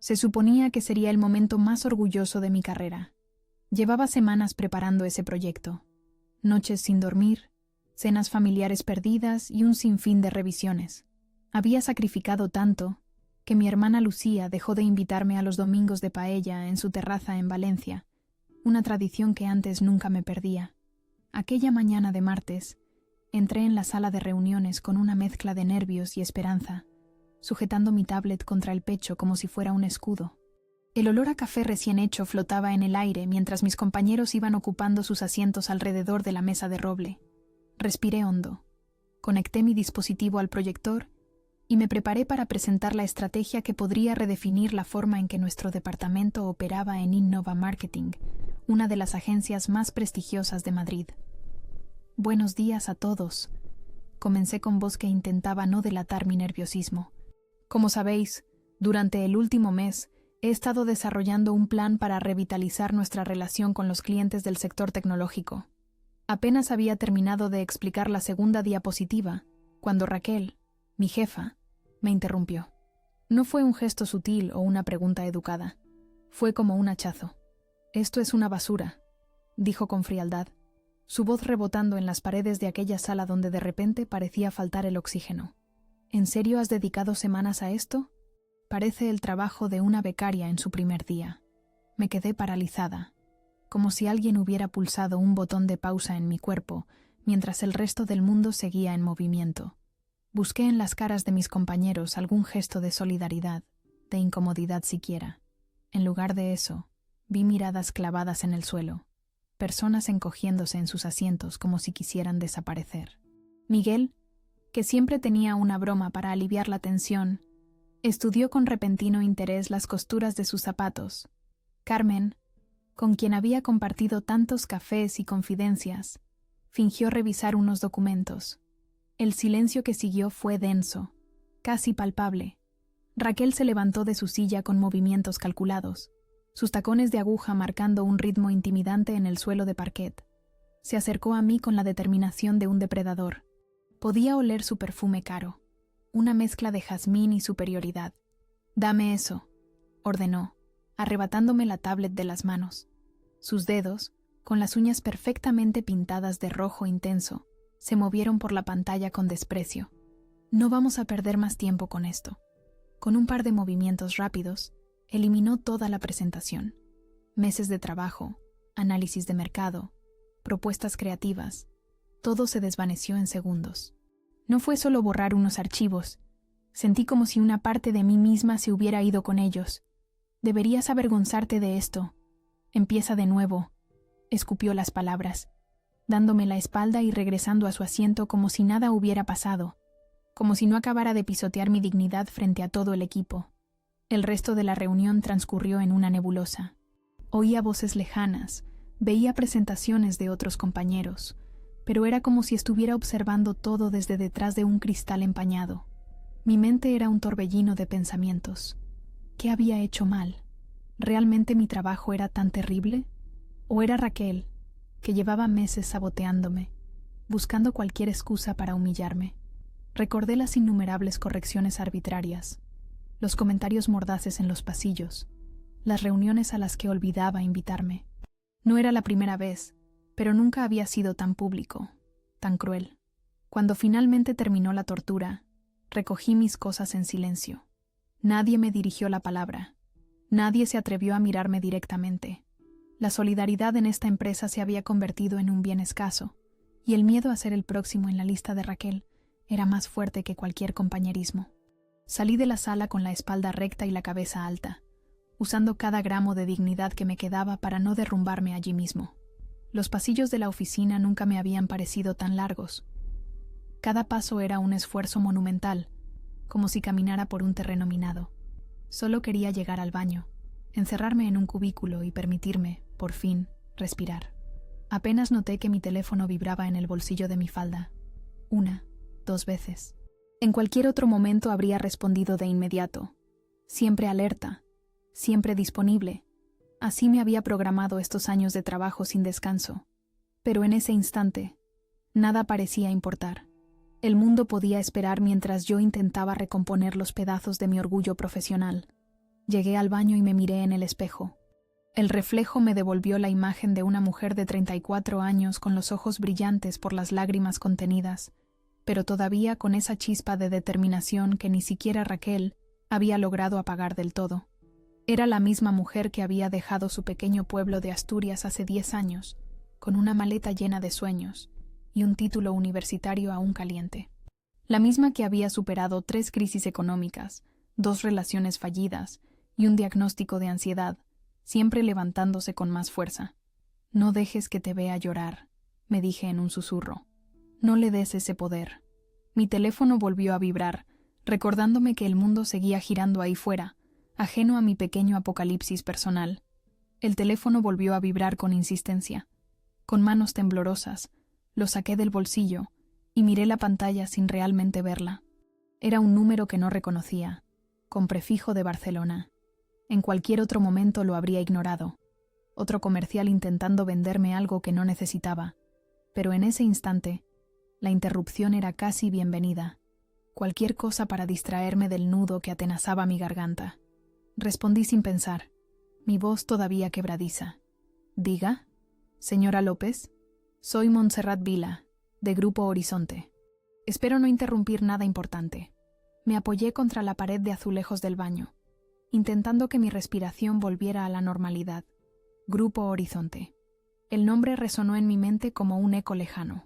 Se suponía que sería el momento más orgulloso de mi carrera. Llevaba semanas preparando ese proyecto. Noches sin dormir, cenas familiares perdidas y un sinfín de revisiones. Había sacrificado tanto que mi hermana Lucía dejó de invitarme a los domingos de paella en su terraza en Valencia, una tradición que antes nunca me perdía. Aquella mañana de martes, entré en la sala de reuniones con una mezcla de nervios y esperanza, sujetando mi tablet contra el pecho como si fuera un escudo. El olor a café recién hecho flotaba en el aire mientras mis compañeros iban ocupando sus asientos alrededor de la mesa de roble. Respiré hondo, conecté mi dispositivo al proyector y me preparé para presentar la estrategia que podría redefinir la forma en que nuestro departamento operaba en Innova Marketing, una de las agencias más prestigiosas de Madrid. Buenos días a todos. Comencé con voz que intentaba no delatar mi nerviosismo. Como sabéis, durante el último mes he estado desarrollando un plan para revitalizar nuestra relación con los clientes del sector tecnológico. Apenas había terminado de explicar la segunda diapositiva, cuando Raquel, mi jefa, me interrumpió. No fue un gesto sutil o una pregunta educada. Fue como un hachazo. «Esto es una basura», dijo con frialdad, su voz rebotando en las paredes de aquella sala donde de repente parecía faltar el oxígeno. «¿En serio has dedicado semanas a esto?» Parece el trabajo de una becaria en su primer día. Me quedé paralizada, como si alguien hubiera pulsado un botón de pausa en mi cuerpo, mientras el resto del mundo seguía en movimiento. Busqué en las caras de mis compañeros algún gesto de solidaridad, de incomodidad siquiera. En lugar de eso, vi miradas clavadas en el suelo, personas encogiéndose en sus asientos como si quisieran desaparecer. Miguel, que siempre tenía una broma para aliviar la tensión, estudió con repentino interés las costuras de sus zapatos. Carmen, con quien había compartido tantos cafés y confidencias, fingió revisar unos documentos. El silencio que siguió fue denso, casi palpable. Raquel se levantó de su silla con movimientos calculados, sus tacones de aguja marcando un ritmo intimidante en el suelo de parquet. Se acercó a mí con la determinación de un depredador. Podía oler su perfume caro, una mezcla de jazmín y superioridad. «Dame eso», ordenó, arrebatándome la tablet de las manos. Sus dedos, con las uñas perfectamente pintadas de rojo intenso, se movieron por la pantalla con desprecio. «No vamos a perder más tiempo con esto». Con un par de movimientos rápidos, eliminó toda la presentación. Meses de trabajo, análisis de mercado, propuestas creativas, todo se desvaneció en segundos. No fue solo borrar unos archivos, sentí como si una parte de mí misma se hubiera ido con ellos. «Deberías avergonzarte de esto. Empieza de nuevo», escupió las palabras, dándome la espalda y regresando a su asiento como si nada hubiera pasado, como si no acabara de pisotear mi dignidad frente a todo el equipo. El resto de la reunión transcurrió en una nebulosa. Oía voces lejanas, veía presentaciones de otros compañeros, pero era como si estuviera observando todo desde detrás de un cristal empañado. Mi mente era un torbellino de pensamientos. ¿Qué había hecho mal? ¿Realmente mi trabajo era tan terrible? ¿O era Raquel, que llevaba meses saboteándome, buscando cualquier excusa para humillarme? Recordé las innumerables correcciones arbitrarias, los comentarios mordaces en los pasillos, las reuniones a las que olvidaba invitarme. No era la primera vez, pero nunca había sido tan público, tan cruel. Cuando finalmente terminó la tortura, recogí mis cosas en silencio. Nadie me dirigió la palabra. Nadie se atrevió a mirarme directamente. La solidaridad en esta empresa se había convertido en un bien escaso, y el miedo a ser el próximo en la lista de Raquel era más fuerte que cualquier compañerismo. Salí de la sala con la espalda recta y la cabeza alta, usando cada gramo de dignidad que me quedaba para no derrumbarme allí mismo. Los pasillos de la oficina nunca me habían parecido tan largos. Cada paso era un esfuerzo monumental, como si caminara por un terreno minado. Solo quería llegar al baño, encerrarme en un cubículo y permitirme, por fin, respirar. Apenas noté que mi teléfono vibraba en el bolsillo de mi falda. 1, 2 veces. En cualquier otro momento habría respondido de inmediato. Siempre alerta, siempre disponible. Así me había programado estos años de trabajo sin descanso. Pero en ese instante, nada parecía importar. El mundo podía esperar mientras yo intentaba recomponer los pedazos de mi orgullo profesional. Llegué al baño y me miré en el espejo. El reflejo me devolvió la imagen de una mujer de 34 años con los ojos brillantes por las lágrimas contenidas, pero todavía con esa chispa de determinación que ni siquiera Raquel había logrado apagar del todo. Era la misma mujer que había dejado su pequeño pueblo de Asturias hace 10 años, con una maleta llena de sueños y un título universitario aún caliente. La misma que había superado 3 crisis económicas, 2 relaciones fallidas y un diagnóstico de ansiedad, siempre levantándose con más fuerza. «No dejes que te vea llorar», me dije en un susurro. «No le des ese poder». Mi teléfono volvió a vibrar, recordándome que el mundo seguía girando ahí fuera, ajeno a mi pequeño apocalipsis personal. El teléfono volvió a vibrar con insistencia. Con manos temblorosas, lo saqué del bolsillo y miré la pantalla sin realmente verla. Era un número que no reconocía, con prefijo de Barcelona. En cualquier otro momento lo habría ignorado. Otro comercial intentando venderme algo que no necesitaba. Pero en ese instante, la interrupción era casi bienvenida. Cualquier cosa para distraerme del nudo que atenazaba mi garganta. Respondí sin pensar, mi voz todavía quebradiza. «¿Diga? Señora López, soy Montserrat Vila, de Grupo Horizonte. Espero no interrumpir nada importante». Me apoyé contra la pared de azulejos del baño, intentando que mi respiración volviera a la normalidad. Grupo Horizonte. El nombre resonó en mi mente como un eco lejano.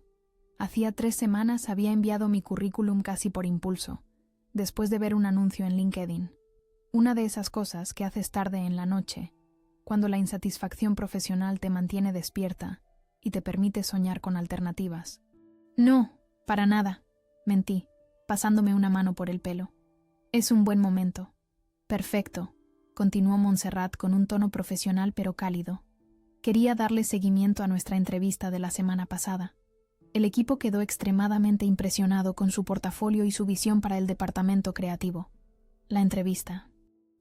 Hacía 3 semanas había enviado mi currículum casi por impulso, después de ver un anuncio en LinkedIn. Una de esas cosas que haces tarde en la noche, cuando la insatisfacción profesional te mantiene despierta y te permite soñar con alternativas. «No, para nada», mentí, pasándome una mano por el pelo. «Es un buen momento». «Perfecto», continuó Montserrat con un tono profesional pero cálido. «Quería darle seguimiento a nuestra entrevista de la semana pasada. El equipo quedó extremadamente impresionado con su portafolio y su visión para el departamento creativo. La entrevista.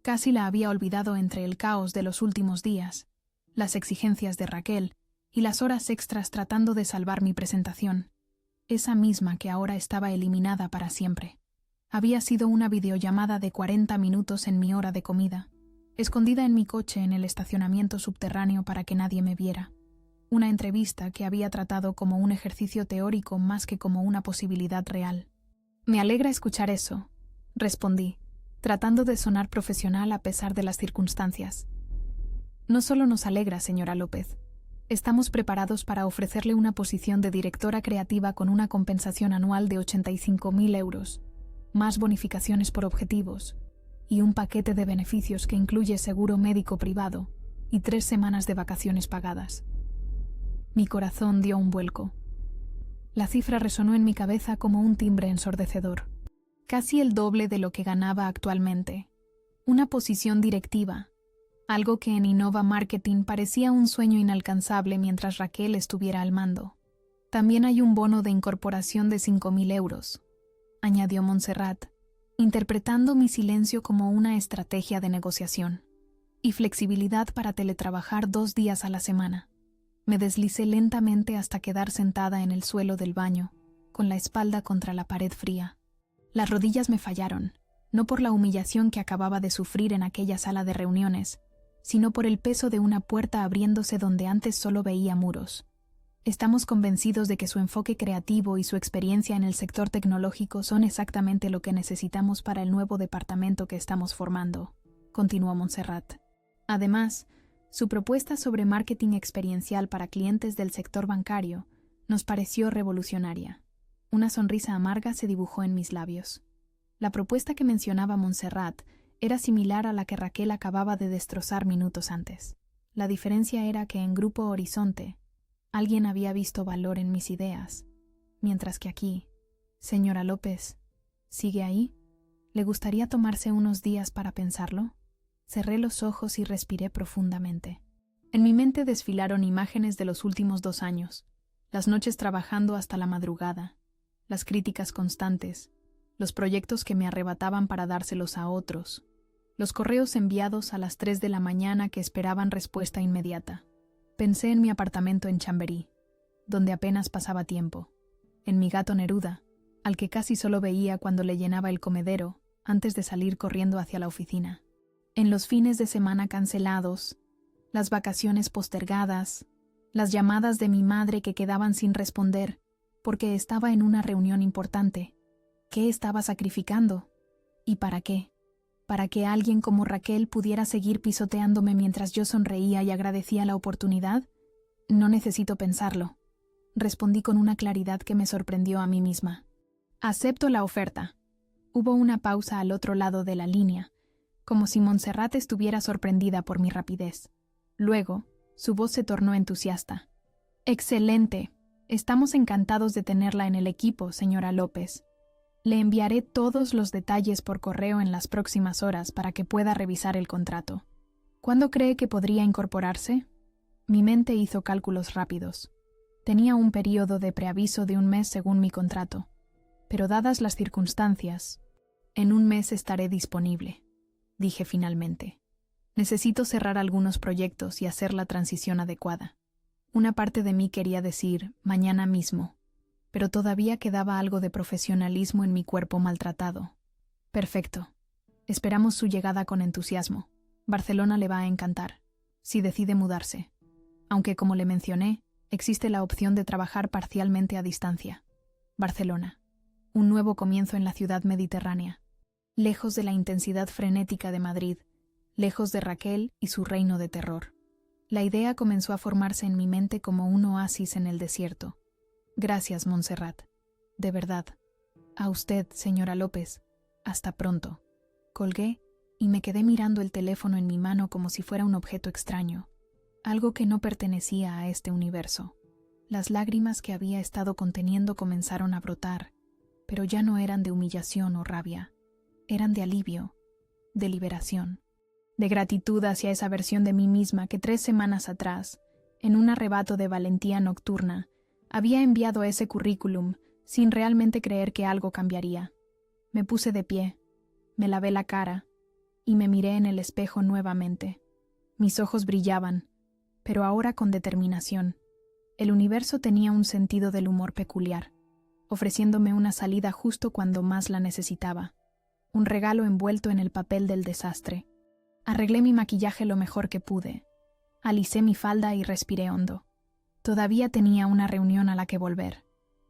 Casi la había olvidado entre el caos de los últimos días, las exigencias de Raquel y las horas extras tratando de salvar mi presentación. Esa misma que ahora estaba eliminada para siempre. Había sido una videollamada de 40 minutos en mi hora de comida, escondida en mi coche en el estacionamiento subterráneo para que nadie me viera. Una entrevista que había tratado como un ejercicio teórico más que como una posibilidad real. «Me alegra escuchar eso», respondí, tratando de sonar profesional a pesar de las circunstancias. «No solo nos alegra, señora López. Estamos preparados para ofrecerle una posición de directora creativa con una compensación anual de 85.000 euros, más bonificaciones por objetivos, y un paquete de beneficios que incluye seguro médico privado y 3 semanas de vacaciones pagadas». Mi corazón dio un vuelco. La cifra resonó en mi cabeza como un timbre ensordecedor. Casi el doble de lo que ganaba actualmente. Una posición directiva, algo que en Innova Marketing parecía un sueño inalcanzable mientras Raquel estuviera al mando. «También hay un bono de incorporación de 5.000 euros», añadió Montserrat, interpretando mi silencio como una estrategia de negociación. «Y flexibilidad para teletrabajar 2 días a la semana». Me deslicé lentamente hasta quedar sentada en el suelo del baño, con la espalda contra la pared fría. Las rodillas me fallaron, no por la humillación que acababa de sufrir en aquella sala de reuniones, sino por el peso de una puerta abriéndose donde antes solo veía muros. «Estamos convencidos de que su enfoque creativo y su experiencia en el sector tecnológico son exactamente lo que necesitamos para el nuevo departamento que estamos formando», continuó Montserrat. Además, su propuesta sobre marketing experiencial para clientes del sector bancario nos pareció revolucionaria. Una sonrisa amarga se dibujó en mis labios. La propuesta que mencionaba Montserrat era similar a la que Raquel acababa de destrozar minutos antes. La diferencia era que en Grupo Horizonte alguien había visto valor en mis ideas, mientras que aquí, señora López, ¿sigue ahí? ¿Le gustaría tomarse unos días para pensarlo? Cerré los ojos y respiré profundamente. En mi mente desfilaron imágenes de los últimos 2 años, las noches trabajando hasta la madrugada, las críticas constantes, los proyectos que me arrebataban para dárselos a otros, los correos enviados a las 3 de la mañana que esperaban respuesta inmediata. Pensé en mi apartamento en Chamberí, donde apenas pasaba tiempo, en mi gato Neruda, al que casi solo veía cuando le llenaba el comedero antes de salir corriendo hacia la oficina. En los fines de semana cancelados, las vacaciones postergadas, las llamadas de mi madre que quedaban sin responder porque estaba en una reunión importante. ¿Qué estaba sacrificando? ¿Y para qué? ¿Para que alguien como Raquel pudiera seguir pisoteándome mientras yo sonreía y agradecía la oportunidad? No necesito pensarlo. Respondí con una claridad que me sorprendió a mí misma. Acepto la oferta. Hubo una pausa al otro lado de la línea, como si Montserrat estuviera sorprendida por mi rapidez. Luego, su voz se tornó entusiasta. «Excelente. Estamos encantados de tenerla en el equipo, señora López. Le enviaré todos los detalles por correo en las próximas horas para que pueda revisar el contrato. ¿Cuándo cree que podría incorporarse?» Mi mente hizo cálculos rápidos. Tenía un período de preaviso de 1 mes según mi contrato, pero dadas las circunstancias, en 1 mes estaré disponible, dije finalmente. Necesito cerrar algunos proyectos y hacer la transición adecuada. Una parte de mí quería decir mañana mismo, pero todavía quedaba algo de profesionalismo en mi cuerpo maltratado. Perfecto. Esperamos su llegada con entusiasmo. Barcelona le va a encantar, si decide mudarse. Aunque, como le mencioné, existe la opción de trabajar parcialmente a distancia. Barcelona. Un nuevo comienzo en la ciudad mediterránea. Lejos de la intensidad frenética de Madrid, lejos de Raquel y su reino de terror. La idea comenzó a formarse en mi mente como un oasis en el desierto. Gracias, Montserrat. De verdad. A usted, señora López. Hasta pronto. Colgué y me quedé mirando el teléfono en mi mano como si fuera un objeto extraño, algo que no pertenecía a este universo. Las lágrimas que había estado conteniendo comenzaron a brotar, pero ya no eran de humillación o rabia. Eran de alivio, de liberación, de gratitud hacia esa versión de mí misma que 3 semanas atrás, en un arrebato de valentía nocturna, había enviado ese currículum sin realmente creer que algo cambiaría. Me puse de pie, me lavé la cara y me miré en el espejo nuevamente. Mis ojos brillaban, pero ahora con determinación. El universo tenía un sentido del humor peculiar, ofreciéndome una salida justo cuando más la necesitaba. Un regalo envuelto en el papel del desastre. Arreglé mi maquillaje lo mejor que pude. Alisé mi falda y respiré hondo. Todavía tenía una reunión a la que volver.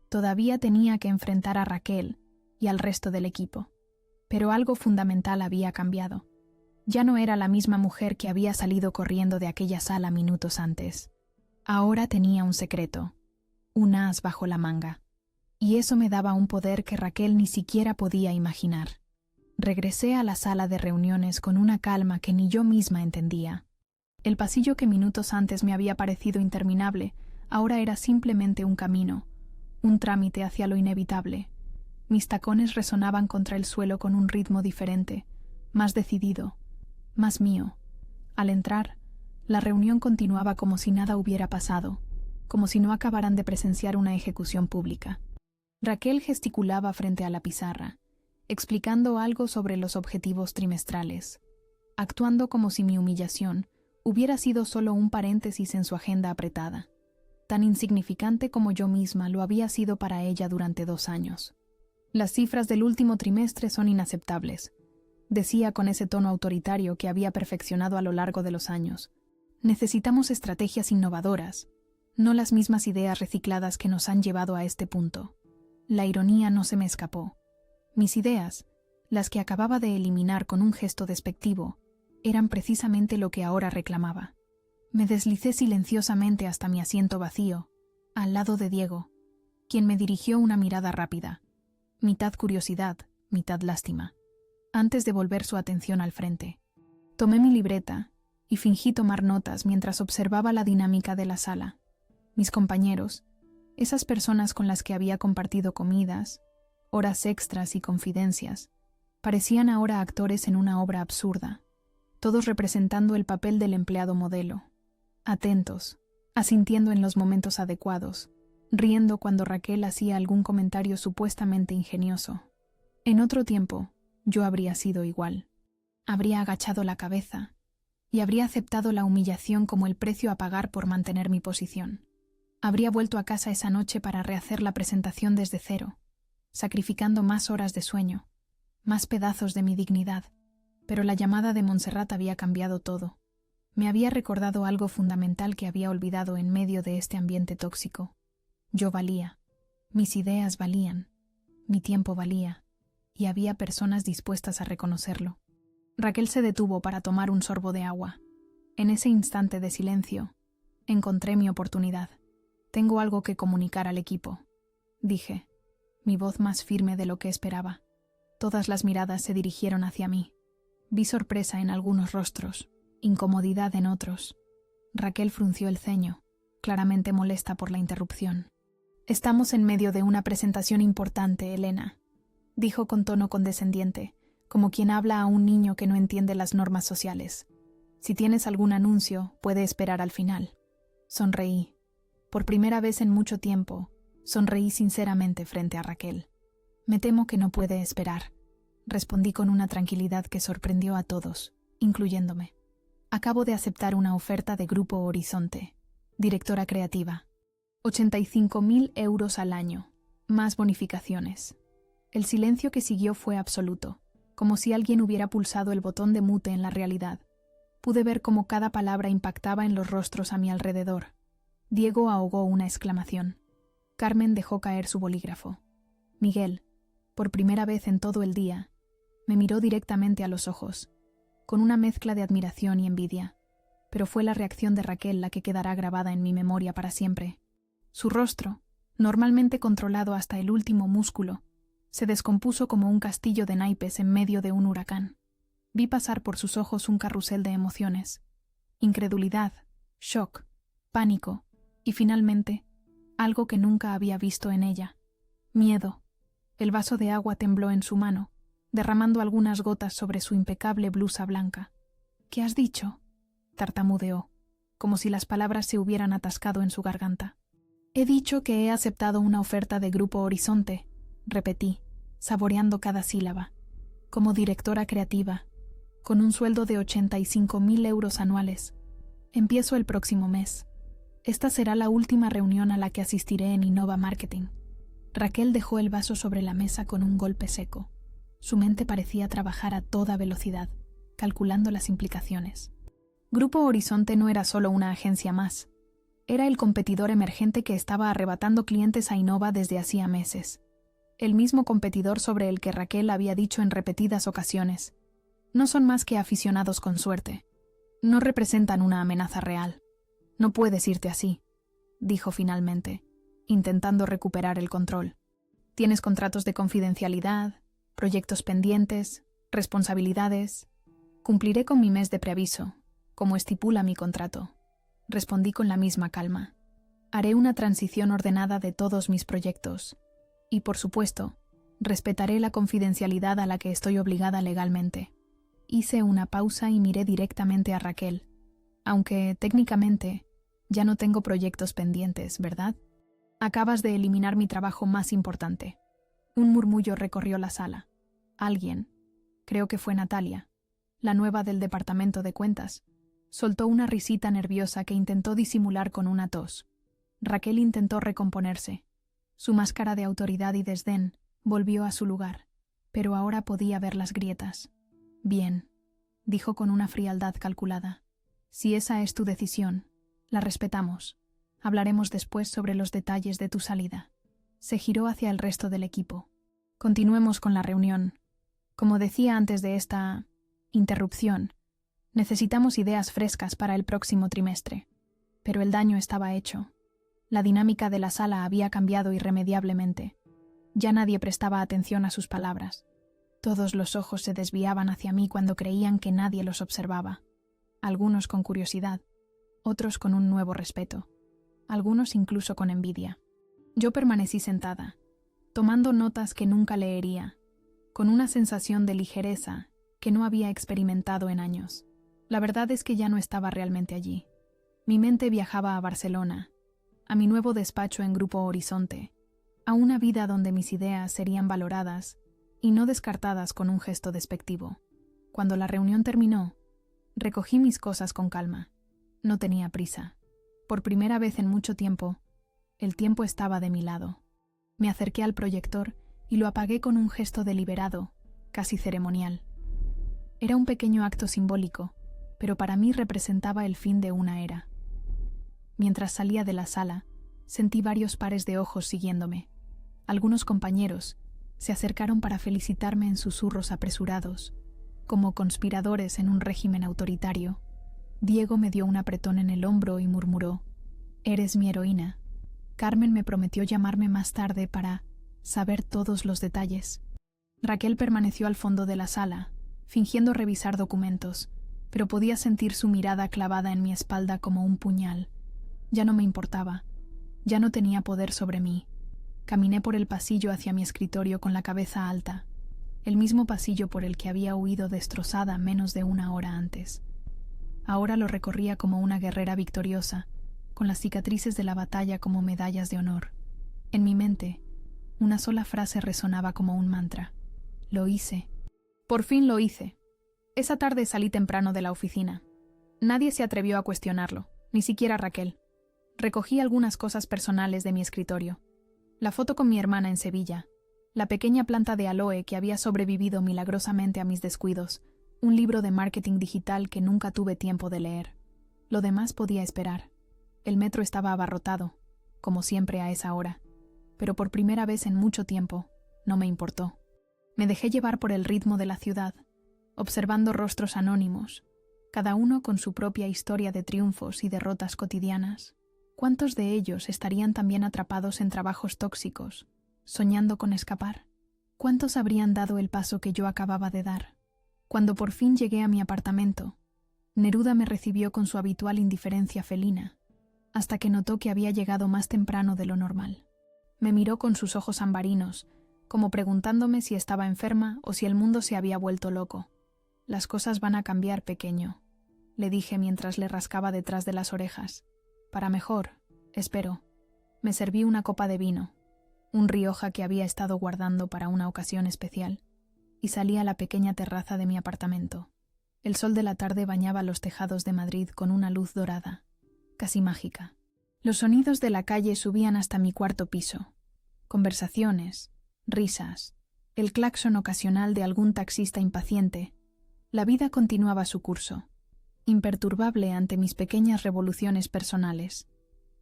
Todavía tenía que enfrentar a Raquel y al resto del equipo. Pero algo fundamental había cambiado. Ya no era la misma mujer que había salido corriendo de aquella sala minutos antes. Ahora tenía un secreto, un as bajo la manga. Y eso me daba un poder que Raquel ni siquiera podía imaginar. Regresé a la sala de reuniones con una calma que ni yo misma entendía. El pasillo que minutos antes me había parecido interminable, ahora era simplemente un camino, un trámite hacia lo inevitable. Mis tacones resonaban contra el suelo con un ritmo diferente, más decidido, más mío. Al entrar, la reunión continuaba como si nada hubiera pasado, como si no acabaran de presenciar una ejecución pública. Raquel gesticulaba frente a la pizarra, explicando algo sobre los objetivos trimestrales, actuando como si mi humillación hubiera sido solo un paréntesis en su agenda apretada, tan insignificante como yo misma lo había sido para ella durante 2 años. Las cifras del último trimestre son inaceptables, decía con ese tono autoritario que había perfeccionado a lo largo de los años. Necesitamos estrategias innovadoras, no las mismas ideas recicladas que nos han llevado a este punto. La ironía no se me escapó. Mis ideas, las que acababa de eliminar con un gesto despectivo, eran precisamente lo que ahora reclamaba. Me deslicé silenciosamente hasta mi asiento vacío, al lado de Diego, quien me dirigió una mirada rápida, mitad curiosidad, mitad lástima, antes de volver su atención al frente. Tomé mi libreta y fingí tomar notas mientras observaba la dinámica de la sala. Mis compañeros, esas personas con las que había compartido comidas, horas extras y confidencias, parecían ahora actores en una obra absurda, todos representando el papel del empleado modelo, atentos, asintiendo en los momentos adecuados, riendo cuando Raquel hacía algún comentario supuestamente ingenioso. En otro tiempo, yo habría sido igual. Habría agachado la cabeza y habría aceptado la humillación como el precio a pagar por mantener mi posición. Habría vuelto a casa esa noche para rehacer la presentación desde cero, sacrificando más horas de sueño, más pedazos de mi dignidad. Pero la llamada de Montserrat había cambiado todo. Me había recordado algo fundamental que había olvidado en medio de este ambiente tóxico. Yo valía, mis ideas valían, mi tiempo valía, y había personas dispuestas a reconocerlo. Raquel se detuvo para tomar un sorbo de agua. En ese instante de silencio, encontré mi oportunidad. Tengo algo que comunicar al equipo, dije, mi voz más firme de lo que esperaba. Todas las miradas se dirigieron hacia mí. Vi sorpresa en algunos rostros, incomodidad en otros. Raquel frunció el ceño, claramente molesta por la interrupción. «Estamos en medio de una presentación importante, Elena», dijo con tono condescendiente, como quien habla a un niño que no entiende las normas sociales. «Si tienes algún anuncio, puede esperar al final». Sonreí. Por primera vez en mucho tiempo, sonreí sinceramente frente a Raquel. «Me temo que no puede esperar», respondí con una tranquilidad que sorprendió a todos, incluyéndome. «Acabo de aceptar una oferta de Grupo Horizonte, directora creativa. 85.000 euros al año, más bonificaciones». El silencio que siguió fue absoluto, como si alguien hubiera pulsado el botón de mute en la realidad. Pude ver cómo cada palabra impactaba en los rostros a mi alrededor. Diego ahogó una exclamación. Carmen dejó caer su bolígrafo. Miguel, por primera vez en todo el día, me miró directamente a los ojos, con una mezcla de admiración y envidia, pero fue la reacción de Raquel la que quedará grabada en mi memoria para siempre. Su rostro, normalmente controlado hasta el último músculo, se descompuso como un castillo de naipes en medio de un huracán. Vi pasar por sus ojos un carrusel de emociones. Incredulidad, shock, pánico y finalmente, algo que nunca había visto en ella. Miedo. El vaso de agua tembló en su mano, derramando algunas gotas sobre su impecable blusa blanca. «¿Qué has dicho?», tartamudeó, como si las palabras se hubieran atascado en su garganta. «He dicho que he aceptado una oferta de Grupo Horizonte», repetí, saboreando cada sílaba. «Como directora creativa, con un sueldo de 85.000 euros anuales. Empiezo el próximo mes. Esta será la última reunión a la que asistiré en Innova Marketing». Raquel dejó el vaso sobre la mesa con un golpe seco. Su mente parecía trabajar a toda velocidad, calculando las implicaciones. Grupo Horizonte no era solo una agencia más. Era el competidor emergente que estaba arrebatando clientes a Innova desde hacía meses. El mismo competidor sobre el que Raquel había dicho en repetidas ocasiones: «No son más que aficionados con suerte. No representan una amenaza real. No puedes irte así», dijo finalmente, intentando recuperar el control. «Tienes contratos de confidencialidad, proyectos pendientes, responsabilidades. Cumpliré con mi mes de preaviso, como estipula mi contrato», respondí con la misma calma. «Haré una transición ordenada de todos mis proyectos. Y, por supuesto, respetaré la confidencialidad a la que estoy obligada legalmente». Hice una pausa y miré directamente a Raquel. «Aunque, técnicamente, ya no tengo proyectos pendientes, ¿verdad? Acabas de eliminar mi trabajo más importante». Un murmullo recorrió la sala. Alguien, creo que fue Natalia, la nueva del departamento de cuentas, soltó una risita nerviosa que intentó disimular con una tos. Raquel intentó recomponerse. Su máscara de autoridad y desdén volvió a su lugar, pero ahora podía ver las grietas. «Bien», dijo con una frialdad calculada. «Si esa es tu decisión, la respetamos. Hablaremos después sobre los detalles de tu salida». Se giró hacia el resto del equipo. «Continuemos con la reunión. Como decía antes de esta interrupción, necesitamos ideas frescas para el próximo trimestre». Pero el daño estaba hecho. La dinámica de la sala había cambiado irremediablemente. Ya nadie prestaba atención a sus palabras. Todos los ojos se desviaban hacia mí cuando creían que nadie los observaba. Algunos con curiosidad, otros con un nuevo respeto, algunos incluso con envidia. Yo permanecí sentada, tomando notas que nunca leería, con una sensación de ligereza que no había experimentado en años. La verdad es que ya no estaba realmente allí. Mi mente viajaba a Barcelona, a mi nuevo despacho en Grupo Horizonte, a una vida donde mis ideas serían valoradas y no descartadas con un gesto despectivo. Cuando la reunión terminó, recogí mis cosas con calma. No tenía prisa. Por primera vez en mucho tiempo, el tiempo estaba de mi lado. Me acerqué al proyector y lo apagué con un gesto deliberado, casi ceremonial. Era un pequeño acto simbólico, pero para mí representaba el fin de una era. Mientras salía de la sala, sentí varios pares de ojos siguiéndome. Algunos compañeros se acercaron para felicitarme en susurros apresurados, como conspiradores en un régimen autoritario. Diego me dio un apretón en el hombro y murmuró: «Eres mi heroína». Carmen me prometió llamarme más tarde para saber todos los detalles. Raquel permaneció al fondo de la sala, fingiendo revisar documentos, pero podía sentir su mirada clavada en mi espalda como un puñal. Ya no me importaba. Ya no tenía poder sobre mí. Caminé por el pasillo hacia mi escritorio con la cabeza alta, el mismo pasillo por el que había huido destrozada menos de una hora antes. Ahora lo recorría como una guerrera victoriosa, con las cicatrices de la batalla como medallas de honor. En mi mente, una sola frase resonaba como un mantra: «Lo hice». Por fin lo hice. Esa tarde salí temprano de la oficina. Nadie se atrevió a cuestionarlo, ni siquiera Raquel. Recogí algunas cosas personales de mi escritorio. La foto con mi hermana en Sevilla, la pequeña planta de aloe que había sobrevivido milagrosamente a mis descuidos, un libro de marketing digital que nunca tuve tiempo de leer. Lo demás podía esperar. El metro estaba abarrotado, como siempre a esa hora, pero por primera vez en mucho tiempo no me importó. Me dejé llevar por el ritmo de la ciudad, observando rostros anónimos, cada uno con su propia historia de triunfos y derrotas cotidianas. ¿Cuántos de ellos estarían también atrapados en trabajos tóxicos, soñando con escapar? ¿Cuántos habrían dado el paso que yo acababa de dar? Cuando por fin llegué a mi apartamento, Neruda me recibió con su habitual indiferencia felina, hasta que notó que había llegado más temprano de lo normal. Me miró con sus ojos ambarinos, como preguntándome si estaba enferma o si el mundo se había vuelto loco. «Las cosas van a cambiar, pequeño», le dije mientras le rascaba detrás de las orejas. «Para mejor, espero». Me serví una copa de vino, un Rioja que había estado guardando para una ocasión especial, y salí a la pequeña terraza de mi apartamento. El sol de la tarde bañaba los tejados de Madrid con una luz dorada, casi mágica. Los sonidos de la calle subían hasta mi cuarto piso. Conversaciones, risas, el claxon ocasional de algún taxista impaciente. La vida continuaba su curso, imperturbable ante mis pequeñas revoluciones personales.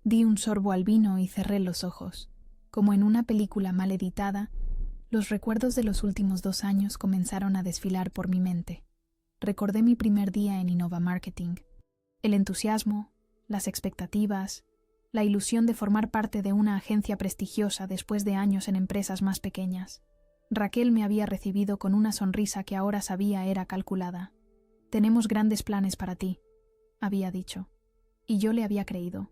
Di un sorbo al vino y cerré los ojos. Como en una película mal editada, los recuerdos de los últimos 2 años comenzaron a desfilar por mi mente. Recordé mi primer día en Innova Marketing, el entusiasmo, las expectativas, la ilusión de formar parte de una agencia prestigiosa después de años en empresas más pequeñas. Raquel me había recibido con una sonrisa que ahora sabía era calculada. «Tenemos grandes planes para ti», había dicho, y yo le había creído,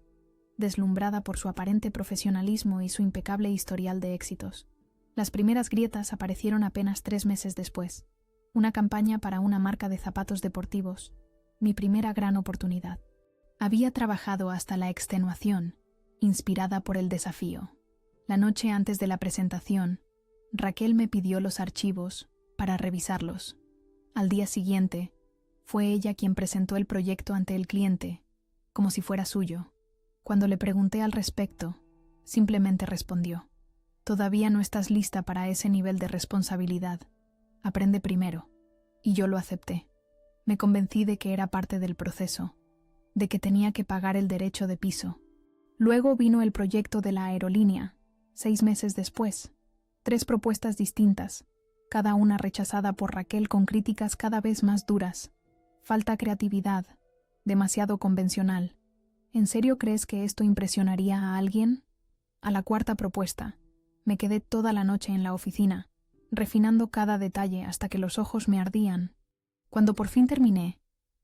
deslumbrada por su aparente profesionalismo y su impecable historial de éxitos. Las primeras grietas aparecieron apenas 3 meses después. Una campaña para una marca de zapatos deportivos, mi primera gran oportunidad. Había trabajado hasta la extenuación, inspirada por el desafío. La noche antes de la presentación, Raquel me pidió los archivos para revisarlos. Al día siguiente, fue ella quien presentó el proyecto ante el cliente, como si fuera suyo. Cuando le pregunté al respecto, simplemente respondió: «Todavía no estás lista para ese nivel de responsabilidad. Aprende primero». Y yo lo acepté. Me convencí de que era parte del proceso, de que tenía que pagar el derecho de piso. Luego vino el proyecto de la aerolínea, 6 meses después. 3 propuestas distintas, cada una rechazada por Raquel con críticas cada vez más duras. Falta creatividad, demasiado convencional. ¿En serio crees que esto impresionaría a alguien? A la 4ª propuesta, me quedé toda la noche en la oficina, refinando cada detalle hasta que los ojos me ardían. Cuando por fin terminé,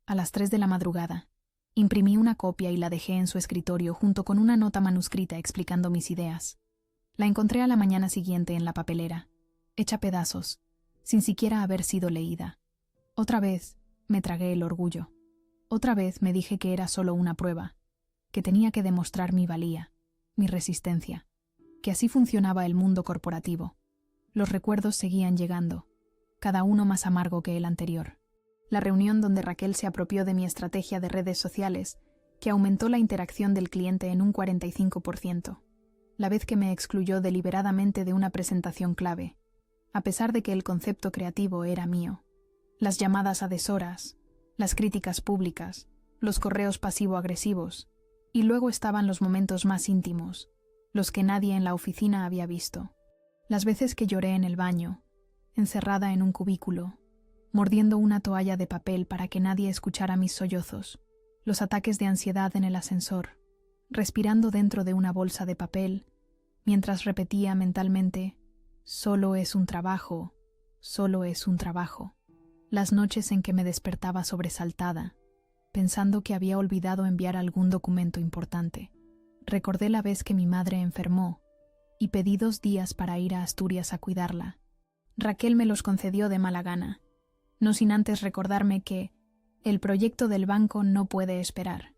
a las 3 de la madrugada, imprimí una copia y la dejé en su escritorio junto con una nota manuscrita explicando mis ideas. La encontré a la mañana siguiente en la papelera, hecha pedazos, sin siquiera haber sido leída. Otra vez me tragué el orgullo. Otra vez me dije que era solo una prueba, que tenía que demostrar mi valía, mi resistencia, que así funcionaba el mundo corporativo. Los recuerdos seguían llegando, cada uno más amargo que el anterior. La reunión donde Raquel se apropió de mi estrategia de redes sociales, que aumentó la interacción del cliente en un 45%. La vez que me excluyó deliberadamente de una presentación clave, a pesar de que el concepto creativo era mío. Las llamadas a deshoras, las críticas públicas, los correos pasivo-agresivos, y luego estaban los momentos más íntimos, los que nadie en la oficina había visto. Las veces que lloré en el baño, encerrada en un cubículo, mordiendo una toalla de papel para que nadie escuchara mis sollozos, los ataques de ansiedad en el ascensor, respirando dentro de una bolsa de papel, mientras repetía mentalmente, solo es un trabajo, solo es un trabajo. Las noches en que me despertaba sobresaltada, pensando que había olvidado enviar algún documento importante. Recordé la vez que mi madre enfermó y pedí 2 días para ir a Asturias a cuidarla. Raquel me los concedió de mala gana, no sin antes recordarme que el proyecto del banco no puede esperar.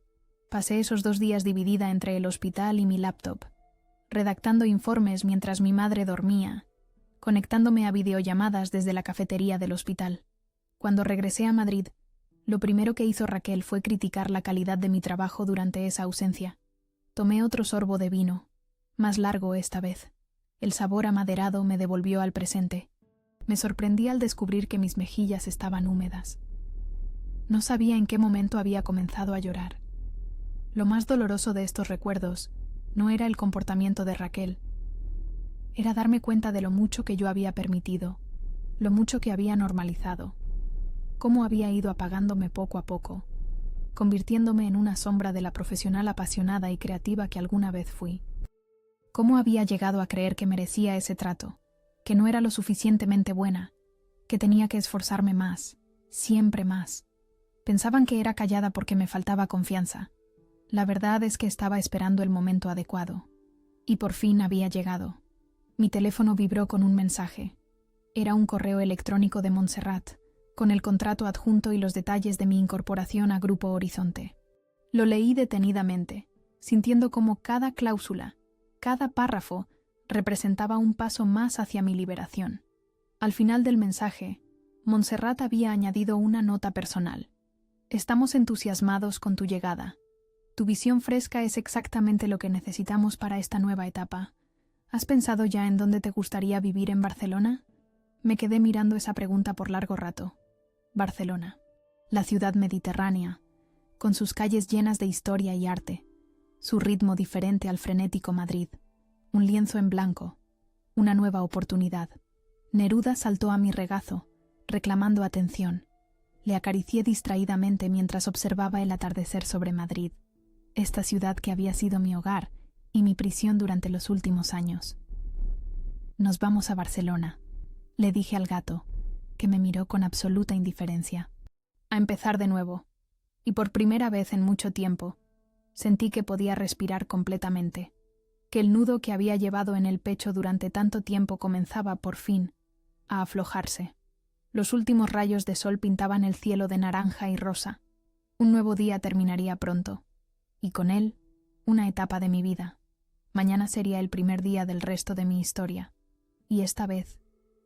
Pasé esos 2 días dividida entre el hospital y mi laptop, redactando informes mientras mi madre dormía, conectándome a videollamadas desde la cafetería del hospital. Cuando regresé a Madrid, lo primero que hizo Raquel fue criticar la calidad de mi trabajo durante esa ausencia. Tomé otro sorbo de vino, más largo esta vez. El sabor amaderado me devolvió al presente. Me sorprendí al descubrir que mis mejillas estaban húmedas. No sabía en qué momento había comenzado a llorar. Lo más doloroso de estos recuerdos no era el comportamiento de Raquel. Era darme cuenta de lo mucho que yo había permitido, lo mucho que había normalizado, cómo había ido apagándome poco a poco, convirtiéndome en una sombra de la profesional apasionada y creativa que alguna vez fui. Cómo había llegado a creer que merecía ese trato, que no era lo suficientemente buena, que tenía que esforzarme más, siempre más. Pensaban que era callada porque me faltaba confianza. La verdad es que estaba esperando el momento adecuado. Y por fin había llegado. Mi teléfono vibró con un mensaje. Era un correo electrónico de Montserrat, con el contrato adjunto y los detalles de mi incorporación a Grupo Horizonte. Lo leí detenidamente, sintiendo cómo cada cláusula, cada párrafo, representaba un paso más hacia mi liberación. Al final del mensaje, Montserrat había añadido una nota personal. Estamos entusiasmados con tu llegada. Tu visión fresca es exactamente lo que necesitamos para esta nueva etapa. ¿Has pensado ya en dónde te gustaría vivir en Barcelona? Me quedé mirando esa pregunta por largo rato. Barcelona, la ciudad mediterránea, con sus calles llenas de historia y arte, su ritmo diferente al frenético Madrid, un lienzo en blanco, una nueva oportunidad. Neruda saltó a mi regazo, reclamando atención. Le acaricié distraídamente mientras observaba el atardecer sobre Madrid, esta ciudad que había sido mi hogar y mi prisión durante los últimos años. Nos vamos a Barcelona, le dije al gato, que me miró con absoluta indiferencia. A empezar de nuevo, y por primera vez en mucho tiempo, sentí que podía respirar completamente, que el nudo que había llevado en el pecho durante tanto tiempo comenzaba, por fin, a aflojarse. Los últimos rayos de sol pintaban el cielo de naranja y rosa. Un nuevo día terminaría pronto, y con él, una etapa de mi vida. Mañana sería el primer día del resto de mi historia, y esta vez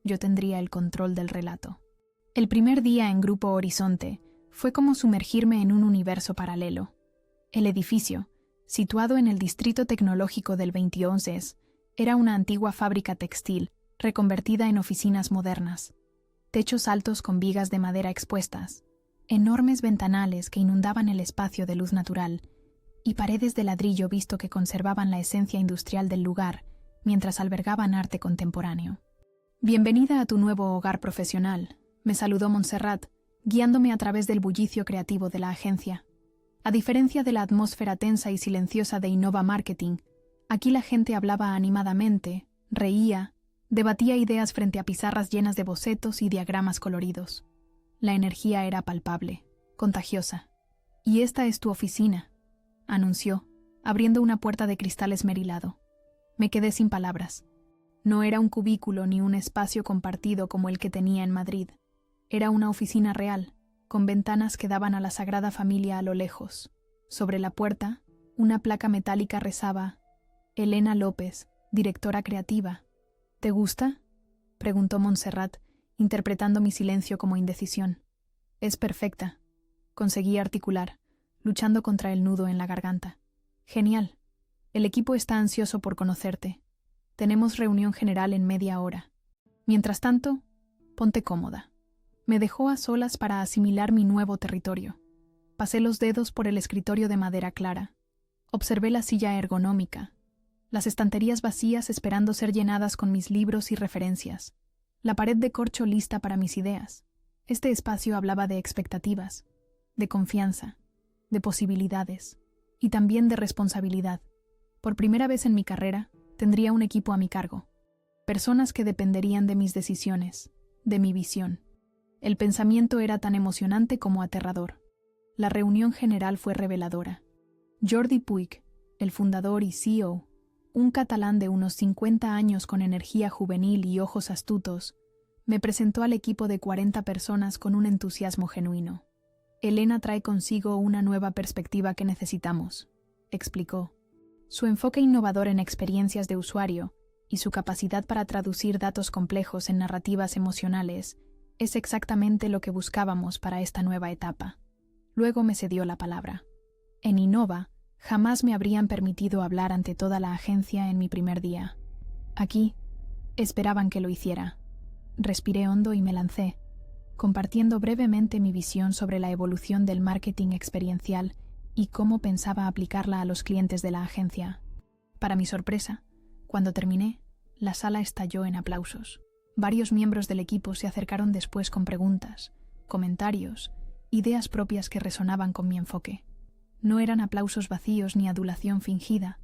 yo tendría el control del relato. El primer día en Grupo Horizonte fue como sumergirme en un universo paralelo. El edificio, situado en el distrito tecnológico del 21, era una antigua fábrica textil, reconvertida en oficinas modernas. Techos altos con vigas de madera expuestas, enormes ventanales que inundaban el espacio de luz natural, y paredes de ladrillo visto que conservaban la esencia industrial del lugar, mientras albergaban arte contemporáneo. Bienvenida a tu nuevo hogar profesional, me saludó Montserrat, guiándome a través del bullicio creativo de la agencia. A diferencia de la atmósfera tensa y silenciosa de Innova Marketing, aquí la gente hablaba animadamente, reía, debatía ideas frente a pizarras llenas de bocetos y diagramas coloridos. La energía era palpable, contagiosa. «Y esta es tu oficina», anunció, abriendo una puerta de cristal esmerilado. Me quedé sin palabras. No era un cubículo ni un espacio compartido como el que tenía en Madrid. Era una oficina real, con ventanas que daban a la Sagrada Familia a lo lejos. Sobre la puerta, una placa metálica rezaba: Elena López, directora creativa. ¿Te gusta?, preguntó Montserrat, interpretando mi silencio como indecisión. Es perfecta, conseguí articular, luchando contra el nudo en la garganta. Genial. El equipo está ansioso por conocerte. Tenemos reunión general en media hora. Mientras tanto, ponte cómoda. Me dejó a solas para asimilar mi nuevo territorio. Pasé los dedos por el escritorio de madera clara. Observé la silla ergonómica, las estanterías vacías esperando ser llenadas con mis libros y referencias, la pared de corcho lista para mis ideas. Este espacio hablaba de expectativas, de confianza, de posibilidades y también de responsabilidad. Por primera vez en mi carrera, tendría un equipo a mi cargo. Personas que dependerían de mis decisiones, de mi visión. El pensamiento era tan emocionante como aterrador. La reunión general fue reveladora. Jordi Puig, el fundador y CEO, un catalán de unos 50 años con energía juvenil y ojos astutos, me presentó al equipo de 40 personas con un entusiasmo genuino. Elena trae consigo una nueva perspectiva que necesitamos, explicó. Su enfoque innovador en experiencias de usuario y su capacidad para traducir datos complejos en narrativas emocionales es exactamente lo que buscábamos para esta nueva etapa. Luego me cedió la palabra. En Innova, jamás me habrían permitido hablar ante toda la agencia en mi primer día. Aquí, esperaban que lo hiciera. Respiré hondo y me lancé, compartiendo brevemente mi visión sobre la evolución del marketing experiencial y cómo pensaba aplicarla a los clientes de la agencia. Para mi sorpresa, cuando terminé, la sala estalló en aplausos. Varios miembros del equipo se acercaron después con preguntas, comentarios, ideas propias que resonaban con mi enfoque. No eran aplausos vacíos ni adulación fingida.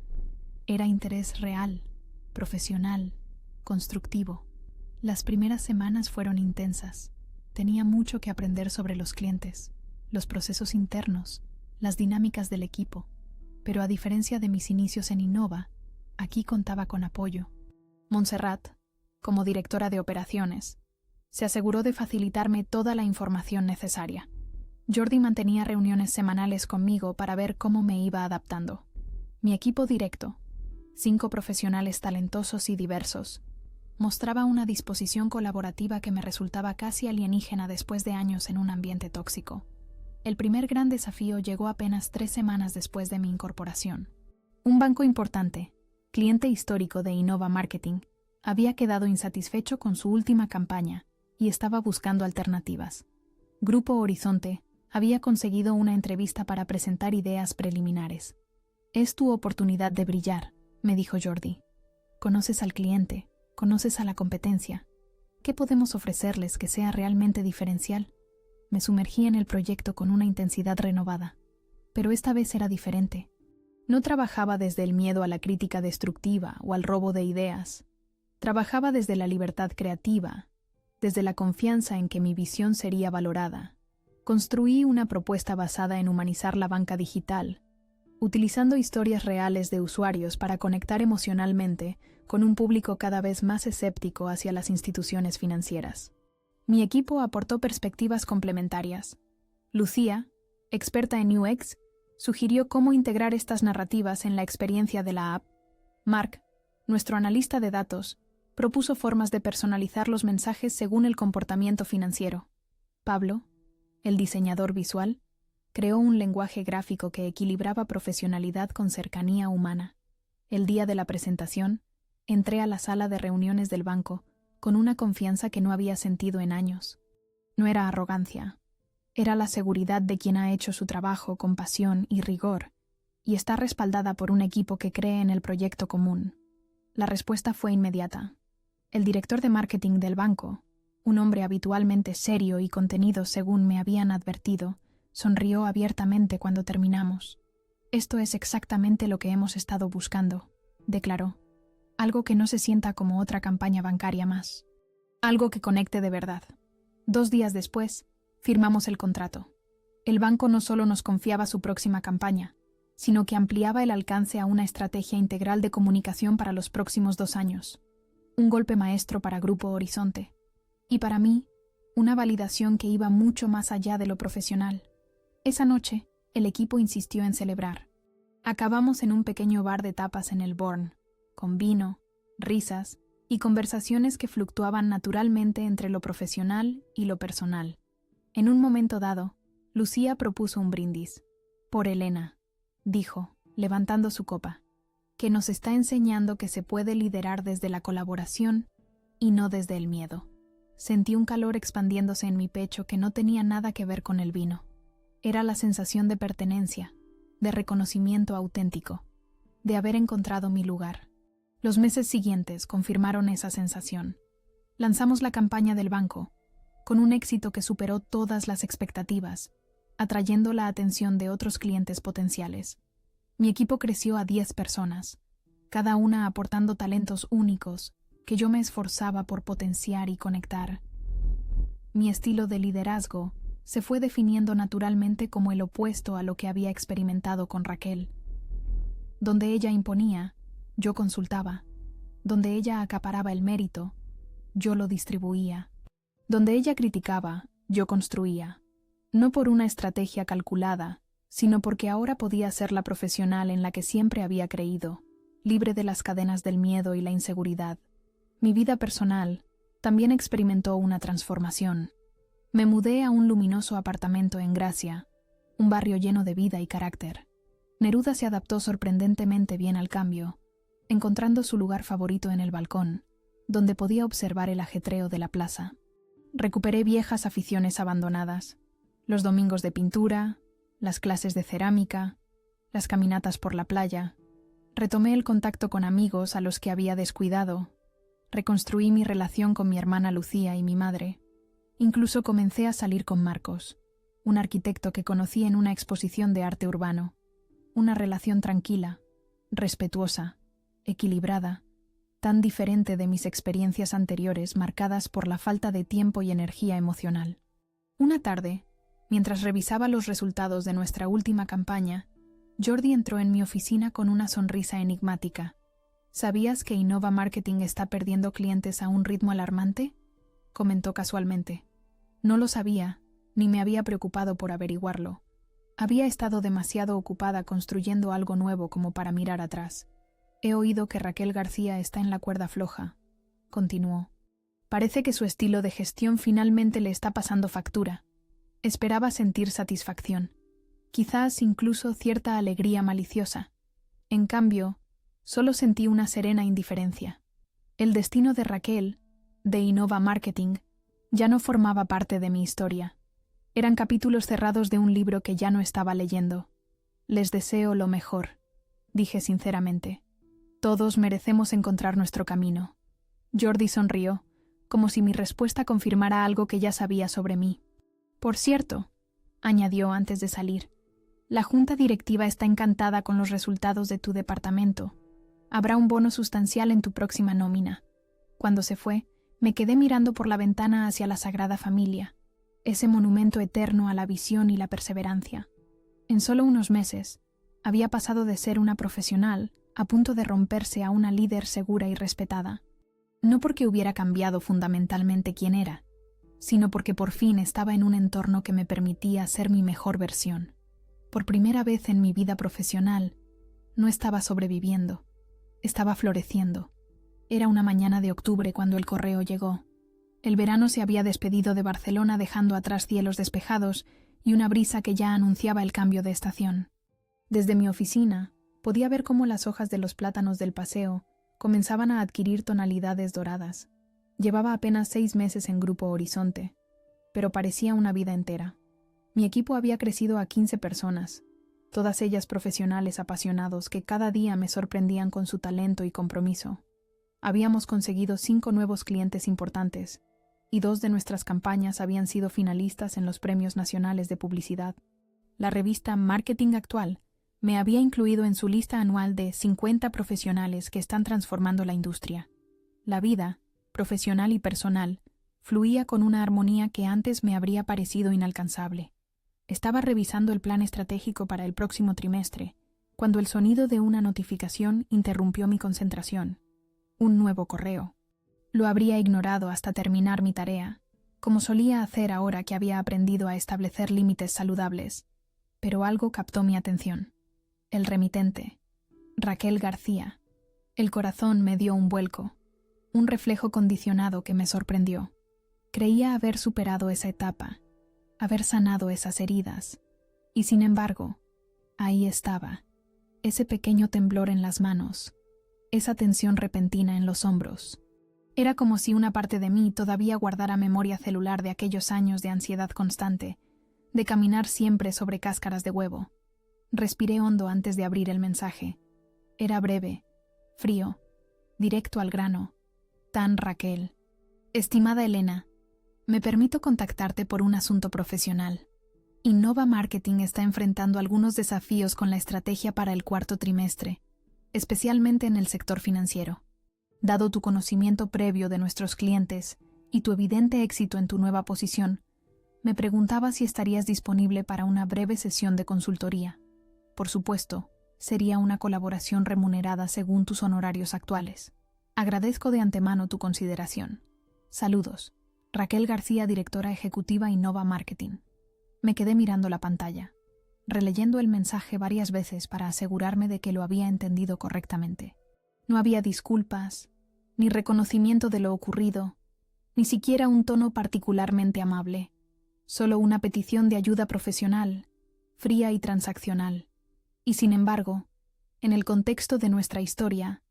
Era interés real, profesional, constructivo. Las primeras semanas fueron intensas. Tenía mucho que aprender sobre los clientes, los procesos internos, las dinámicas del equipo. Pero a diferencia de mis inicios en Innova, aquí contaba con apoyo. Montserrat, como directora de operaciones, se aseguró de facilitarme toda la información necesaria. Jordi mantenía reuniones semanales conmigo para ver cómo me iba adaptando. Mi equipo directo, 5 profesionales talentosos y diversos, mostraba una disposición colaborativa que me resultaba casi alienígena después de años en un ambiente tóxico. El primer gran desafío llegó apenas 3 semanas después de mi incorporación. Un banco importante, cliente histórico de Innova Marketing, había quedado insatisfecho con su última campaña y estaba buscando alternativas. Grupo Horizonte había conseguido una entrevista para presentar ideas preliminares. «Es tu oportunidad de brillar», me dijo Jordi. «Conoces al cliente, conoces a la competencia. ¿Qué podemos ofrecerles que sea realmente diferencial?» Me sumergí en el proyecto con una intensidad renovada. Pero esta vez era diferente. No trabajaba desde el miedo a la crítica destructiva o al robo de ideas. Trabajaba desde la libertad creativa, desde la confianza en que mi visión sería valorada. Construí una propuesta basada en humanizar la banca digital, utilizando historias reales de usuarios para conectar emocionalmente con un público cada vez más escéptico hacia las instituciones financieras. Mi equipo aportó perspectivas complementarias. Lucía, experta en UX, sugirió cómo integrar estas narrativas en la experiencia de la app. Mark, nuestro analista de datos, propuso formas de personalizar los mensajes según el comportamiento financiero. Pablo, el diseñador visual, creó un lenguaje gráfico que equilibraba profesionalidad con cercanía humana. El día de la presentación, entré a la sala de reuniones del banco con una confianza que no había sentido en años. No era arrogancia, era la seguridad de quien ha hecho su trabajo con pasión y rigor, y está respaldada por un equipo que cree en el proyecto común. La respuesta fue inmediata. El director de marketing del banco, un hombre habitualmente serio y contenido según me habían advertido, sonrió abiertamente cuando terminamos. «Esto es exactamente lo que hemos estado buscando», declaró. «Algo que no se sienta como otra campaña bancaria más. Algo que conecte de verdad». 2 días después, firmamos el contrato. El banco no solo nos confiaba su próxima campaña, sino que ampliaba el alcance a una estrategia integral de comunicación para los próximos 2 años. Un golpe maestro para Grupo Horizonte. Y para mí, una validación que iba mucho más allá de lo profesional. Esa noche, el equipo insistió en celebrar. Acabamos en un pequeño bar de tapas en el Born, con vino, risas y conversaciones que fluctuaban naturalmente entre lo profesional y lo personal. En un momento dado, Lucía propuso un brindis. «Por Elena», dijo, levantando su copa, «que nos está enseñando que se puede liderar desde la colaboración y no desde el miedo». Sentí un calor expandiéndose en mi pecho que no tenía nada que ver con el vino. Era la sensación de pertenencia, de reconocimiento auténtico, de haber encontrado mi lugar. Los meses siguientes confirmaron esa sensación. Lanzamos la campaña del banco, con un éxito que superó todas las expectativas, atrayendo la atención de otros clientes potenciales. Mi equipo creció a 10 personas, cada una aportando talentos únicos que yo me esforzaba por potenciar y conectar. Mi estilo de liderazgo se fue definiendo naturalmente como el opuesto a lo que había experimentado con Raquel. Donde ella imponía, yo consultaba. Donde ella acaparaba el mérito, yo lo distribuía. Donde ella criticaba, yo construía. No por una estrategia calculada, sino porque ahora podía ser la profesional en la que siempre había creído, libre de las cadenas del miedo y la inseguridad. Mi vida personal también experimentó una transformación. Me mudé a un luminoso apartamento en Gracia, un barrio lleno de vida y carácter. Neruda se adaptó sorprendentemente bien al cambio, encontrando su lugar favorito en el balcón, donde podía observar el ajetreo de la plaza. Recuperé viejas aficiones abandonadas, los domingos de pintura, las clases de cerámica, las caminatas por la playa. Retomé el contacto con amigos a los que había descuidado. Reconstruí mi relación con mi hermana Lucía y mi madre. Incluso comencé a salir con Marcos, un arquitecto que conocí en una exposición de arte urbano. Una relación tranquila, respetuosa, equilibrada, tan diferente de mis experiencias anteriores marcadas por la falta de tiempo y energía emocional. Una tarde, mientras revisaba los resultados de nuestra última campaña, Jordi entró en mi oficina con una sonrisa enigmática. ¿Sabías que Innova Marketing está perdiendo clientes a un ritmo alarmante?, comentó casualmente. No lo sabía, ni me había preocupado por averiguarlo. Había estado demasiado ocupada construyendo algo nuevo como para mirar atrás. He oído que Raquel García está en la cuerda floja, continuó. Parece que su estilo de gestión finalmente le está pasando factura. Esperaba sentir satisfacción, quizás incluso cierta alegría maliciosa. En cambio, solo sentí una serena indiferencia. El destino de Raquel, de Innova Marketing, ya no formaba parte de mi historia. Eran capítulos cerrados de un libro que ya no estaba leyendo. Les deseo lo mejor, dije sinceramente. Todos merecemos encontrar nuestro camino. Jordi sonrió, como si mi respuesta confirmara algo que ya sabía sobre mí. Por cierto, añadió antes de salir, la junta directiva está encantada con los resultados de tu departamento. Habrá un bono sustancial en tu próxima nómina. Cuando se fue, me quedé mirando por la ventana hacia la Sagrada Familia, ese monumento eterno a la visión y la perseverancia. En solo unos meses, había pasado de ser una profesional a punto de romperse a una líder segura y respetada. No porque hubiera cambiado fundamentalmente quién era, sino porque por fin estaba en un entorno que me permitía ser mi mejor versión. Por primera vez en mi vida profesional, no estaba sobreviviendo, estaba floreciendo. Era una mañana de octubre cuando el correo llegó. El verano se había despedido de Barcelona dejando atrás cielos despejados y una brisa que ya anunciaba el cambio de estación. Desde mi oficina, podía ver cómo las hojas de los plátanos del paseo comenzaban a adquirir tonalidades doradas. Llevaba apenas 6 meses en Grupo Horizonte, pero parecía una vida entera. Mi equipo había crecido a 15 personas, todas ellas profesionales apasionados que cada día me sorprendían con su talento y compromiso. Habíamos conseguido 5 nuevos clientes importantes, y 2 de nuestras campañas habían sido finalistas en los premios nacionales de publicidad. La revista Marketing Actual me había incluido en su lista anual de 50 profesionales que están transformando la industria. La vida, profesional y personal, fluía con una armonía que antes me habría parecido inalcanzable. Estaba revisando el plan estratégico para el próximo trimestre, cuando el sonido de una notificación interrumpió mi concentración. Un nuevo correo. Lo habría ignorado hasta terminar mi tarea, como solía hacer ahora que había aprendido a establecer límites saludables. Pero algo captó mi atención. El remitente. Raquel García. El corazón me dio un vuelco, un reflejo condicionado que me sorprendió. Creía haber superado esa etapa, haber sanado esas heridas, y sin embargo, ahí estaba, ese pequeño temblor en las manos, esa tensión repentina en los hombros. Era como si una parte de mí todavía guardara memoria celular de aquellos años de ansiedad constante, de caminar siempre sobre cáscaras de huevo. Respiré hondo antes de abrir el mensaje. Era breve, frío, directo al grano. Tan Raquel. Estimada Elena, me permito contactarte por un asunto profesional. Innova Marketing está enfrentando algunos desafíos con la estrategia para el cuarto trimestre, especialmente en el sector financiero. Dado tu conocimiento previo de nuestros clientes y tu evidente éxito en tu nueva posición, me preguntaba si estarías disponible para una breve sesión de consultoría. Por supuesto, sería una colaboración remunerada según tus honorarios actuales. Agradezco de antemano tu consideración. Saludos. Raquel García, directora ejecutiva Innova Marketing. Me quedé mirando la pantalla, releyendo el mensaje varias veces para asegurarme de que lo había entendido correctamente. No había disculpas, ni reconocimiento de lo ocurrido, ni siquiera un tono particularmente amable. Solo una petición de ayuda profesional, fría y transaccional. Y sin embargo, en el contexto de nuestra historia,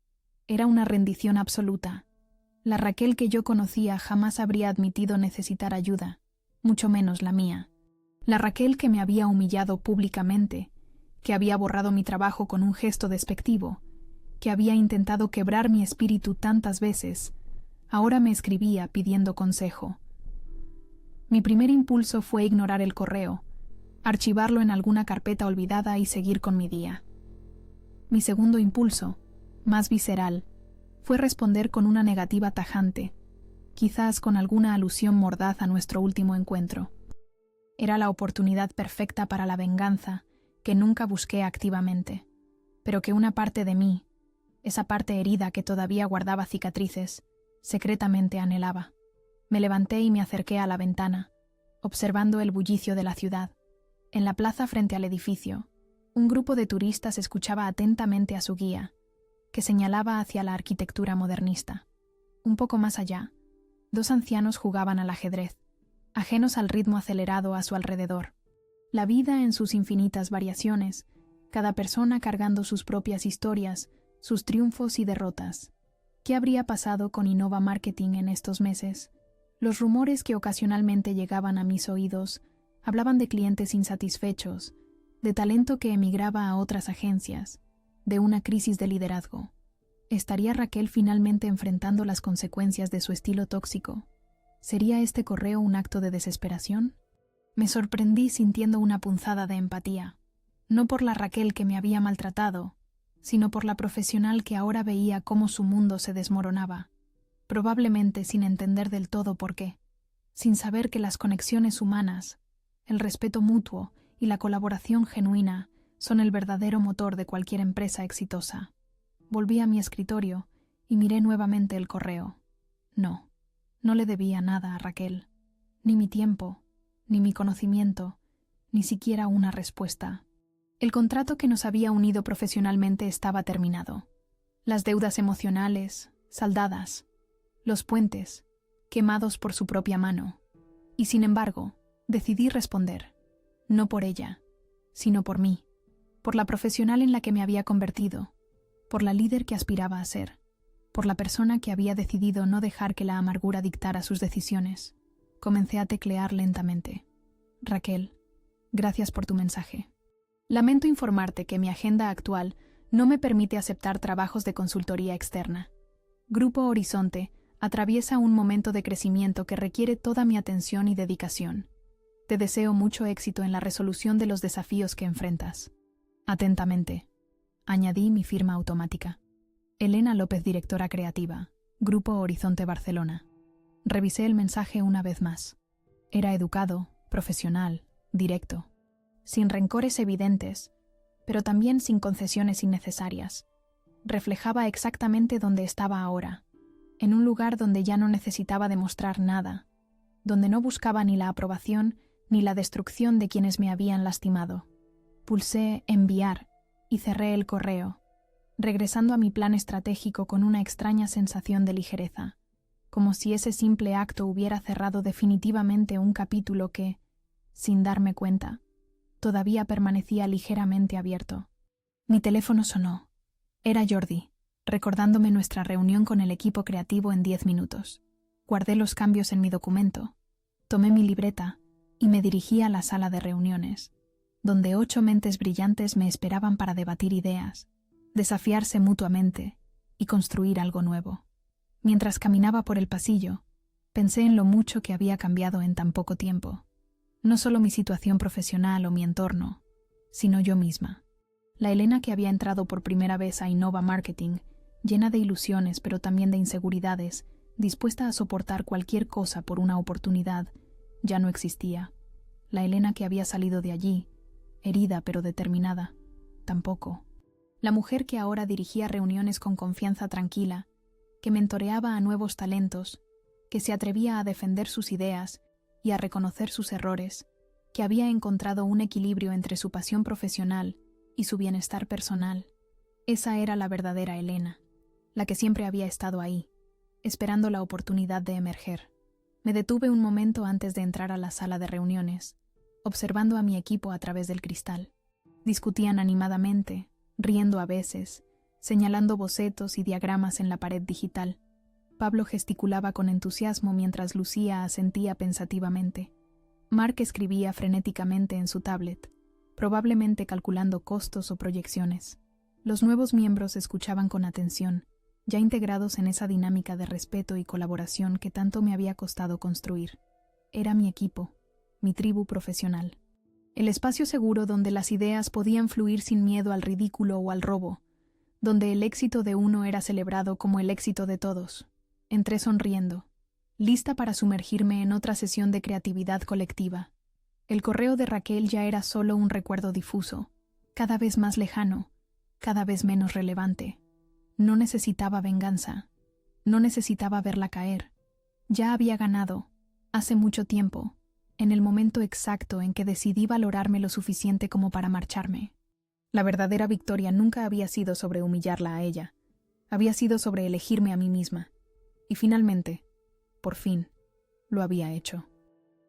era una rendición absoluta. La Raquel que yo conocía jamás habría admitido necesitar ayuda, mucho menos la mía. La Raquel que me había humillado públicamente, que había borrado mi trabajo con un gesto despectivo, que había intentado quebrar mi espíritu tantas veces, ahora me escribía pidiendo consejo. Mi primer impulso fue ignorar el correo, archivarlo en alguna carpeta olvidada y seguir con mi día. Mi segundo impulso, más visceral, fue responder con una negativa tajante, quizás con alguna alusión mordaz a nuestro último encuentro. Era la oportunidad perfecta para la venganza que nunca busqué activamente, pero que una parte de mí, esa parte herida que todavía guardaba cicatrices, secretamente anhelaba. Me levanté y me acerqué a la ventana, observando el bullicio de la ciudad. En la plaza frente al edificio, un grupo de turistas escuchaba atentamente a su guía, que señalaba hacia la arquitectura modernista. Un poco más allá, dos ancianos jugaban al ajedrez, ajenos al ritmo acelerado a su alrededor. La vida en sus infinitas variaciones, cada persona cargando sus propias historias, sus triunfos y derrotas. ¿Qué habría pasado con Innova Marketing en estos meses? Los rumores que ocasionalmente llegaban a mis oídos hablaban de clientes insatisfechos, de talento que emigraba a otras agencias, de una crisis de liderazgo. ¿Estaría Raquel finalmente enfrentando las consecuencias de su estilo tóxico? ¿Sería este correo un acto de desesperación? Me sorprendí sintiendo una punzada de empatía, no por la Raquel que me había maltratado, sino por la profesional que ahora veía cómo su mundo se desmoronaba, probablemente sin entender del todo por qué, sin saber que las conexiones humanas, el respeto mutuo y la colaboración genuina son el verdadero motor de cualquier empresa exitosa. Volví a mi escritorio y miré nuevamente el correo. No le debía nada a Raquel, ni mi tiempo, ni mi conocimiento, ni siquiera una respuesta. El contrato que nos había unido profesionalmente estaba terminado. Las deudas emocionales, saldadas. Los puentes, quemados por su propia mano. Y sin embargo, decidí responder. No por ella, sino por mí. Por la profesional en la que me había convertido. Por la líder que aspiraba a ser. Por la persona que había decidido no dejar que la amargura dictara sus decisiones. Comencé a teclear lentamente. Raquel, gracias por tu mensaje. Lamento informarte que mi agenda actual no me permite aceptar trabajos de consultoría externa. Grupo Horizonte atraviesa un momento de crecimiento que requiere toda mi atención y dedicación. Te deseo mucho éxito en la resolución de los desafíos que enfrentas. Atentamente. Añadí mi firma automática. Elena López, directora creativa, Grupo Horizonte Barcelona. Revisé el mensaje una vez más. Era educado, profesional, directo. Sin rencores evidentes, pero también sin concesiones innecesarias. Reflejaba exactamente dónde estaba ahora, en un lugar donde ya no necesitaba demostrar nada, donde no buscaba ni la aprobación ni la destrucción de quienes me habían lastimado. Pulsé enviar y cerré el correo, regresando a mi plan estratégico con una extraña sensación de ligereza, como si ese simple acto hubiera cerrado definitivamente un capítulo que, sin darme cuenta, todavía permanecía ligeramente abierto. Mi teléfono sonó. Era Jordi. recordándome nuestra reunión con el equipo creativo en 10 minutos. Guardé los cambios en mi documento, tomé mi libreta y me dirigí a la sala de reuniones, donde 8 mentes brillantes me esperaban para debatir ideas, desafiarse mutuamente y construir algo nuevo. Mientras caminaba por el pasillo, pensé en lo mucho que había cambiado en tan poco tiempo. No solo mi situación profesional o mi entorno, sino yo misma. La Elena que había entrado por primera vez a Innova Marketing, llena de ilusiones pero también de inseguridades, dispuesta a soportar cualquier cosa por una oportunidad, ya no existía. La Elena que había salido de allí, herida pero determinada, tampoco. La mujer que ahora dirigía reuniones con confianza tranquila, que mentoreaba a nuevos talentos, que se atrevía a defender sus ideas y a reconocer sus errores, que había encontrado un equilibrio entre su pasión profesional y su bienestar personal. Esa era la verdadera Elena, la que siempre había estado ahí, esperando la oportunidad de emerger. Me detuve un momento antes de entrar a la sala de reuniones, observando a mi equipo a través del cristal. Discutían animadamente, riendo a veces, señalando bocetos y diagramas en la pared digital. Pablo gesticulaba con entusiasmo mientras Lucía asentía pensativamente. Mark escribía frenéticamente en su tablet, probablemente calculando costos o proyecciones. Los nuevos miembros escuchaban con atención, ya integrados en esa dinámica de respeto y colaboración que tanto me había costado construir. Era mi equipo, mi tribu profesional. El espacio seguro donde las ideas podían fluir sin miedo al ridículo o al robo, donde el éxito de uno era celebrado como el éxito de todos. Entré sonriendo, lista para sumergirme en otra sesión de creatividad colectiva. El correo de Raquel ya era solo un recuerdo difuso, cada vez más lejano, cada vez menos relevante. No necesitaba venganza, no necesitaba verla caer. Ya había ganado, hace mucho tiempo, en el momento exacto en que decidí valorarme lo suficiente como para marcharme. La verdadera victoria nunca había sido sobre humillarla a ella, había sido sobre elegirme a mí misma. Y finalmente, por fin, lo había hecho.